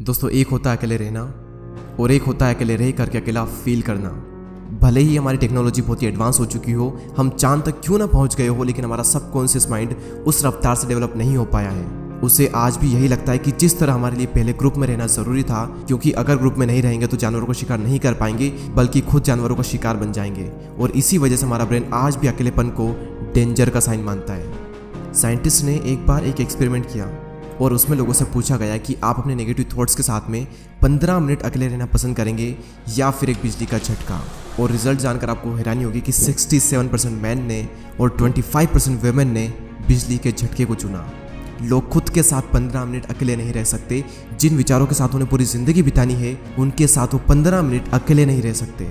दोस्तों, एक होता है अकेले रहना और एक होता है अकेले रह करके अकेला फील करना। भले ही हमारी टेक्नोलॉजी बहुत ही एडवांस हो चुकी हो, हम चांद तक क्यों ना पहुंच गए हो, लेकिन हमारा सबकॉन्शियस माइंड उस रफ्तार से डेवलप नहीं हो पाया है। उसे आज भी यही लगता है कि जिस तरह हमारे लिए पहले ग्रुप में रहना जरूरी था, क्योंकि अगर ग्रुप में नहीं रहेंगे तो जानवरों को शिकार नहीं कर पाएंगे, बल्कि खुद जानवरों का शिकार बन जाएंगे। और इसी वजह से हमारा ब्रेन आज भी अकेलेपन को डेंजर का साइन मानता है। साइंटिस्ट ने एक बार एक एक्सपेरिमेंट किया और उसमें लोगों से पूछा गया कि आप अपने नेगेटिव थॉट्स के साथ में 15 मिनट अकेले रहना पसंद करेंगे या फिर एक बिजली का झटका। और रिजल्ट जानकर आपको हैरानी होगी कि 67% मैन ने और 25% वुमेन ने बिजली के झटके को चुना। लोग खुद के साथ 15 मिनट अकेले नहीं रह सकते। जिन विचारों के साथ उन्हें पूरी जिंदगी बितानी है, उनके साथ वो 15 मिनट अकेले नहीं रह सकते।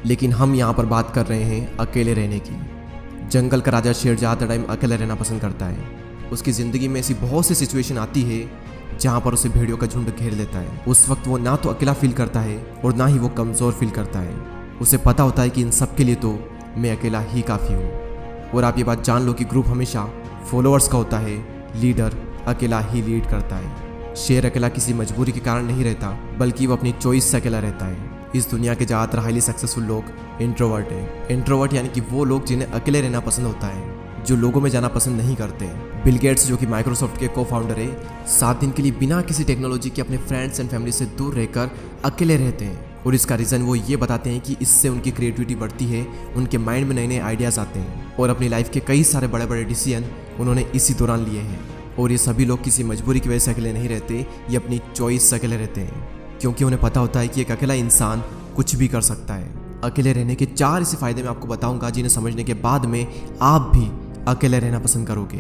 लेकिन हम यहाँ पर बात कर रहे हैं अकेले रहने की। जंगल का राजा शेर ज़्यादा टाइम अकेले रहना पसंद करता है। उसकी ज़िंदगी में ऐसी बहुत सी सिचुएशन आती है जहाँ पर उसे भेड़ियों का झुंड घेर लेता है। उस वक्त वो ना तो अकेला फील करता है और ना ही वो कमज़ोर फील करता है। उसे पता होता है कि इन सब के लिए तो मैं अकेला ही काफ़ी हूँ। और आप ये बात जान लो कि ग्रुप हमेशा फॉलोअर्स का होता है, लीडर अकेला ही लीड करता है। शेर अकेला किसी मजबूरी के कारण नहीं रहता, बल्कि वो अपनी चॉइस से अकेला रहता है। इस दुनिया के ज़्यादातर हाईली सक्सेसफुल लोग इंट्रोवर्ट हैं। इंट्रोवर्ट यानी कि वो लोग जिन्हें अकेले रहना पसंद होता है, जो लोगों में जाना पसंद नहीं करते। बिल गेट्स, जो कि माइक्रोसॉफ्ट के को फाउंडर है, 7 दिन के लिए बिना किसी टेक्नोलॉजी के अपने फ्रेंड्स एंड फैमिली से दूर रहकर अकेले रहते हैं। और इसका रीज़न वो ये बताते हैं कि इससे उनकी क्रिएटिविटी बढ़ती है, उनके माइंड में नए नए आइडियाज़ आते हैं और अपनी लाइफ के कई सारे बड़े बड़े डिसीजन उन्होंने इसी दौरान लिए हैं। और ये सभी लोग किसी मजबूरी की वजह से अकेले नहीं रहते, ये अपनी चॉइस से अकेले रहते हैं, क्योंकि उन्हें पता होता है कि एक अकेला इंसान कुछ भी कर सकता है। अकेले रहने के 4 ऐसे फायदे मैं आपको बताऊंगा, जिन्हें समझने के बाद में आप भी अकेले रहना पसंद करोगे।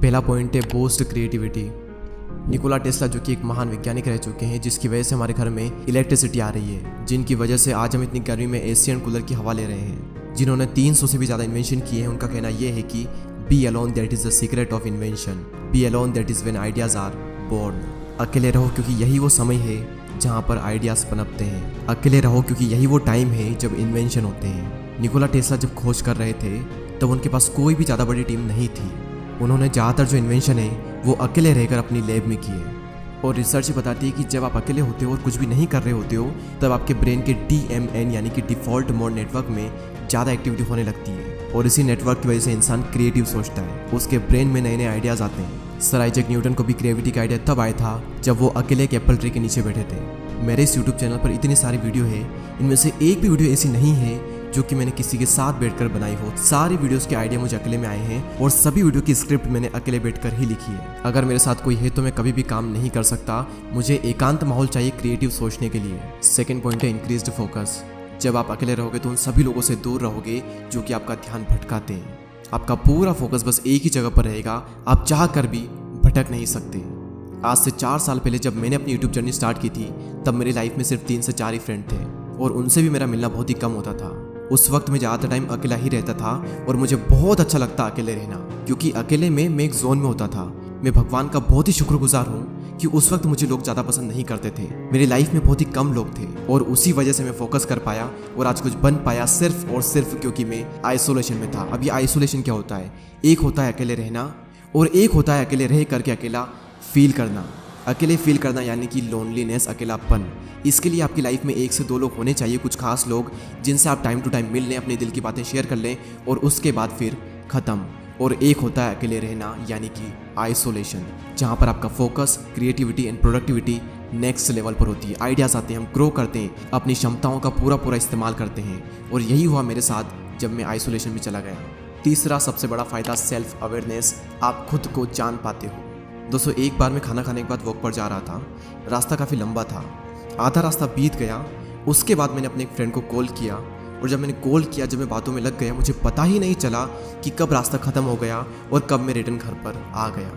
पहला पॉइंट है बूस्ट क्रिएटिविटी। निकोला टेस्ला, जो कि एक महान वैज्ञानिक रह चुके हैं, जिसकी वजह से हमारे घर में इलेक्ट्रिसिटी आ रही है, जिनकी वजह से आज हम इतनी गर्मी में एसी एंड कूलर की हवा ले रहे हैं, जिन्होंने 300 से भी ज़्यादा इन्वेंशन किए हैं। उनका कहना यह है कि be alone that is the secret of invention, be alone that is when ideas are born. अकेले रहो क्योंकि यही वो समय है जहाँ पर आइडियाज़ पनपते हैं। अकेले रहो क्योंकि यही वो टाइम है जब इन्वेंशन होते हैं। निकोला टेस्ला जब खोज कर रहे थे तब उनके पास कोई भी ज़्यादा बड़ी टीम नहीं थी। उन्होंने ज़्यादातर जो इन्वेंशन है वो अकेले रहकर अपनी लैब में किए। और रिसर्च बताती है कि जब आप अकेले होते हो और कुछ भी नहीं कर रहे होते हो, तब आपके ब्रेन के DMN यानी कि डिफ़ॉल्ट मोड नेटवर्क में ज़्यादा एक्टिविटी होने लगती है। और इसी नेटवर्क की वजह से इंसान क्रिएटिव सोचता है, उसके ब्रेन में नए नए आइडियाज़ आते हैं। सर आइजैक न्यूटन को भी क्रिएटिविटी का आइडिया तब आया था जब वो अकेले एक एप्पल ट्री के नीचे बैठे थे। मेरे इस यूट्यूब चैनल पर इतनी सारी वीडियो है, इनमें से एक भी वीडियो ऐसी नहीं है जो कि मैंने किसी के साथ बैठकर बनाई हो। सारी वीडियोस के आइडिया मुझे अकेले में आए हैं और सभी वीडियो की स्क्रिप्ट मैंने अकेले बैठकर ही लिखी है। अगर मेरे साथ कोई है तो मैं कभी भी काम नहीं कर सकता। मुझे एकांत माहौल चाहिए क्रिएटिव सोचने के लिए। सेकंड पॉइंट है इंक्रीज्ड फोकस। जब आप अकेले रहोगे तो उन सभी लोगों से दूर रहोगे जो कि आपका ध्यान भटकाते हैं। आपका पूरा फोकस बस एक ही जगह पर रहेगा, आप चाह कर भी भटक नहीं सकते। आज से 4 साल पहले जब मैंने अपनी यूट्यूब जर्नी स्टार्ट की थी, तब मेरी लाइफ में सिर्फ 3 से 4 ही फ्रेंड थे और उनसे भी मेरा मिलना बहुत ही कम होता था। उस वक्त मैं ज़्यादातर टाइम अकेला ही रहता था और मुझे बहुत अच्छा लगता अकेले रहना, क्योंकि अकेले में मैं एक जोन में होता था। मैं भगवान का बहुत ही शुक्रगुजार हूँ कि उस वक्त मुझे लोग ज़्यादा पसंद नहीं करते थे। मेरी लाइफ में बहुत ही कम लोग थे और उसी वजह से मैं फोकस कर पाया और आज कुछ बन पाया, सिर्फ और सिर्फ क्योंकि मैं आइसोलेशन में था। अब ये आइसोलेशन क्या होता है? एक होता है अकेले रहना और एक होता है अकेले रह करके अकेला फील करना। अकेले फील करना यानी कि लोनलीनेस, अकेलापन। इसके लिए आपकी लाइफ में 1 से 2 लोग होने चाहिए, कुछ खास लोग जिनसे आप टाइम टू टाइम मिल लें, अपने दिल की बातें शेयर कर लें और उसके बाद फिर ख़त्म। और एक होता है अकेले रहना यानी कि आइसोलेशन, जहाँ पर आपका focus, creativity and productivity next level पर होती है। आइडियाज़ आते हैं, हम ग्रो करते हैं, अपनी क्षमताओं का पूरा इस्तेमाल करते हैं। और यही हुआ मेरे साथ जब मैं आइसोलेशन में चला गया। तीसरा सबसे बड़ा फ़ायदा सेल्फ अवेयरनेस। आप खुद को जान पाते हो। दोस्तों, एक बार मैं खाना खाने के बाद वॉक पर जा रहा था। रास्ता काफ़ी लंबा था, आधा रास्ता बीत गया। उसके बाद मैंने अपने एक फ्रेंड को कॉल किया और जब मैंने कॉल किया, जब मैं बातों में लग गया, मुझे पता ही नहीं चला कि कब रास्ता ख़त्म हो गया और कब मैं रिटर्न घर पर आ गया।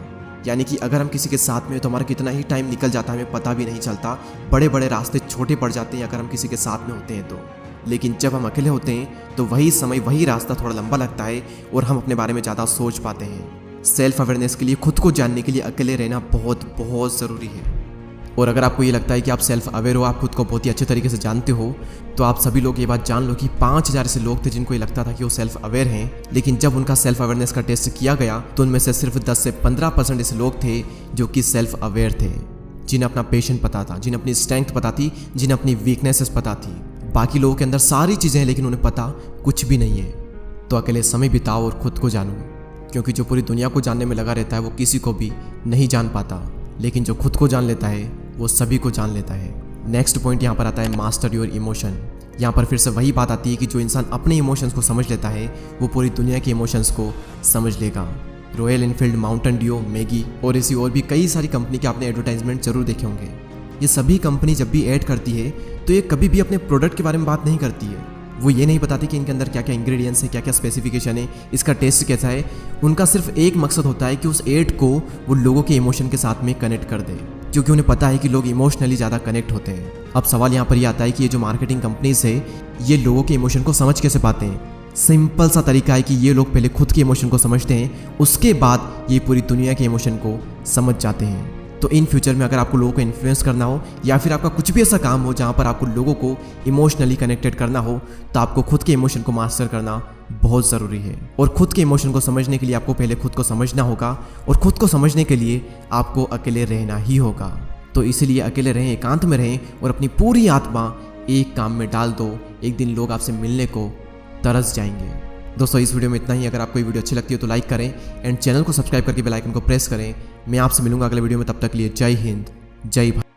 यानी कि अगर हम किसी के साथ में तो हमारा कितना ही टाइम निकल जाता है हमें पता भी नहीं चलता। बड़े बड़े रास्ते छोटे पड़ जाते हैं अगर हम किसी के साथ में होते हैं तो। लेकिन जब हम अकेले होते हैं तो वही समय, वही रास्ता थोड़ा लंबा लगता है और हम अपने बारे में ज़्यादा सोच पाते हैं। सेल्फ अवेयरनेस के लिए, खुद को जानने के लिए अकेले रहना बहुत ज़रूरी है। और अगर आपको ये लगता है कि आप सेल्फ अवेयर हो, आप खुद को बहुत ही अच्छे तरीके से जानते हो, तो आप सभी लोग ये बात जान लो कि 5000 ऐसे लोग थे जिनको ये लगता था कि वो सेल्फ अवेयर हैं, लेकिन जब उनका सेल्फ अवेयरनेस का टेस्ट किया गया तो उनमें से सिर्फ 10 से 15% ऐसे लोग थे जो कि सेल्फ अवेयर थे। जिन्हें अपना पेशेंट पता था, जिन्हें अपनी स्ट्रेंथ पता थी, जिन्हें अपनी वीकनेसेस पता थी। बाकी लोगों के अंदर सारी चीज़ें हैं लेकिन उन्हें पता कुछ भी नहीं है। तो अकेले समय बिताओ और खुद को जानो, क्योंकि जो पूरी दुनिया को जानने में लगा रहता है वो किसी को भी नहीं जान पाता, लेकिन जो खुद को जान लेता है वो सभी को जान लेता है। नेक्स्ट पॉइंट यहाँ पर आता है मास्टर योर इमोशन। यहाँ पर फिर से वही बात आती है कि जो इंसान अपने इमोशंस को समझ लेता है वो पूरी दुनिया के इमोशंस को समझ लेगा। Royal Enfield, Mountain Dew, Maggi और ऐसी और भी कई सारी कंपनी के आपने एडवर्टाइजमेंट जरूर देखे होंगे। ये सभी कंपनी जब भी ऐड करती है तो ये कभी भी अपने प्रोडक्ट के बारे में बात नहीं करती है। वो ये नहीं बताती कि इनके अंदर क्या क्या इंग्रेडिएंट्स है, क्या क्या स्पेसिफिकेशन है, इसका टेस्ट कैसा है। उनका सिर्फ एक मकसद होता है कि उस ऐड को वो लोगों के इमोशन के साथ में कनेक्ट कर दे, क्योंकि उन्हें पता है कि लोग इमोशनली ज़्यादा कनेक्ट होते हैं। अब सवाल यहाँ पर ये आता है कि ये जो मार्केटिंग कंपनीज है ये लोगों के इमोशन को समझ कैसे पाते हैं। सिंपल सा तरीका है कि ये लोग पहले खुद के इमोशन को समझते हैं, उसके बाद ये पूरी दुनिया के इमोशन को समझ जाते हैं। तो इन फ्यूचर में अगर आपको लोगों को इन्फ्लुएंस करना हो या फिर आपका कुछ भी ऐसा काम हो जहाँ पर आपको लोगों को इमोशनली कनेक्टेड करना हो, तो आपको खुद के इमोशन को मास्टर करना बहुत ज़रूरी है। और खुद के इमोशन को समझने के लिए आपको पहले खुद को समझना होगा, और खुद को समझने के लिए आपको अकेले रहना ही होगा। तो इसलिए अकेले रहें, एकांत में रहें और अपनी पूरी आत्मा एक काम में डाल दो। एक दिन लोग आपसे मिलने को तरस जाएंगे। दोस्तों इस वीडियो में इतना ही। अगर आपको ये वीडियो अच्छी लगती है तो लाइक करें एंड चैनल को सब्सक्राइब करके बेल आइकन को प्रेस करें। मैं आपसे मिलूंगा अगले वीडियो में, तब तक के लिए जय हिंद, जय भारत।